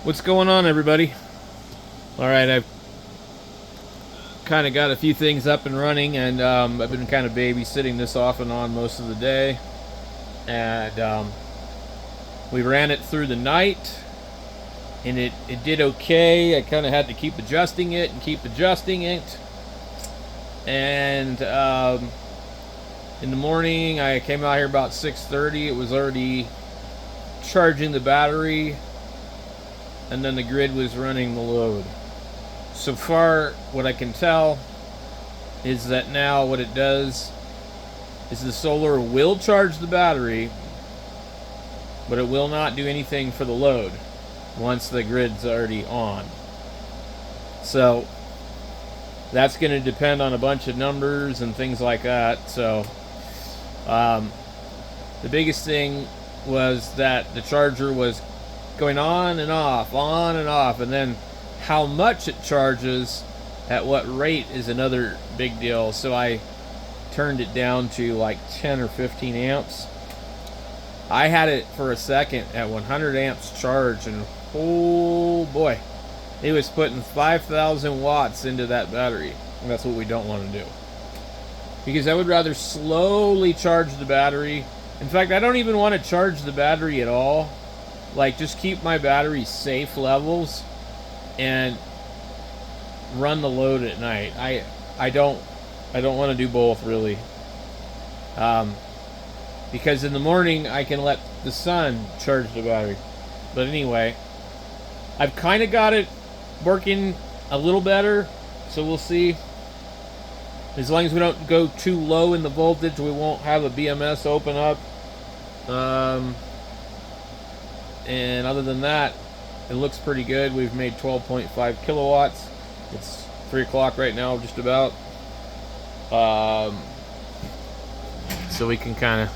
What's going on, everybody? Alright, I've kind of got a few things up and running, and I've been kind of babysitting this off and on most of the day. And we ran it through the night, and it did okay. I kind of had to keep adjusting it. And in the morning, I came out here about 6:30. It was already charging the battery, and then the grid was running the load. So far, what I can tell is that now what it does is the solar will charge the battery, but it will not do anything for the load once the grid's already on. So that's going to depend on a bunch of numbers and things like that. So the biggest thing was that the charger was going on and off, and then how much it charges at what rate is another big deal. So I turned it down to like 10 or 15 amps. I had it for a second at 100 amps charge, and oh boy, it was putting 5,000 watts into that battery, and that's what we don't want to do, because I would rather slowly charge the battery. In fact, I don't even want to charge the battery at all. Like, just keep my battery safe levels and run the load at night. I don't want to do both, really, because in the morning I can let the sun charge the battery. But anyway, I've kind of got it working a little better, so we'll see. As long as we don't go too low in the voltage, we won't have a BMS open up. And other than that, it looks pretty good. We've made 12.5 kilowatts. It's 3 o'clock right now, just about. So we can kind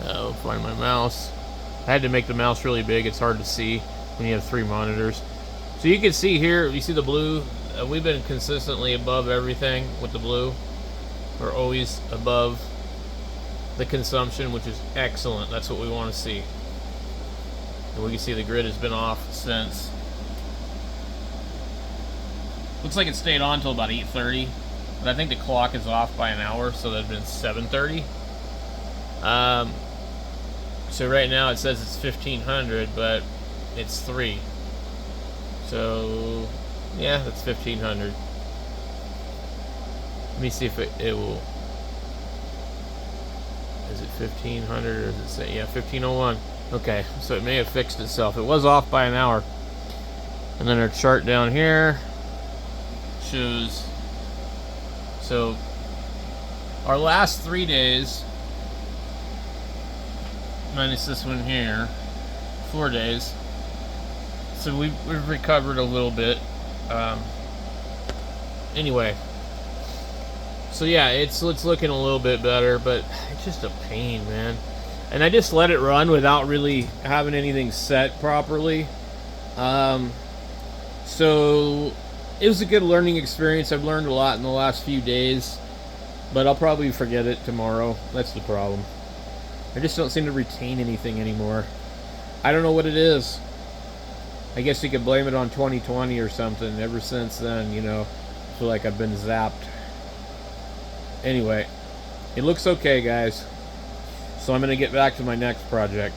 of find my mouse. I had to make the mouse really big. It's hard to see when you have 3 monitors. So you can see here, you see the blue. We've been consistently above everything with the blue. We're always above the consumption, which is excellent. That's what we want to see. And we can see the grid has been off since. Looks like it stayed on until about 8:30, but I think the clock is off by an hour, so that'd been 7:30. So right now it says it's 1500, but it's 3. So yeah, that's 1500. Let me see if it will. Is it 1500 or does it say, yeah, 1501? Okay, so it may have fixed itself. It was off by an hour. And then our chart down here shows, so our last 3 days, minus this one here, 4 days. So we've recovered a little bit. Anyway, so yeah, it's looking a little bit better, but it's just a pain, man. And I just let it run without really having anything set properly. So it was a good learning experience. I've learned a lot in the last few days, but I'll probably forget it tomorrow. That's the problem. I just don't seem to retain anything anymore. I don't know what it is. I guess you could blame it on 2020 or something. Ever since then, I feel like I've been zapped. Anyway, it looks okay, guys. So I'm going to get back to my next project.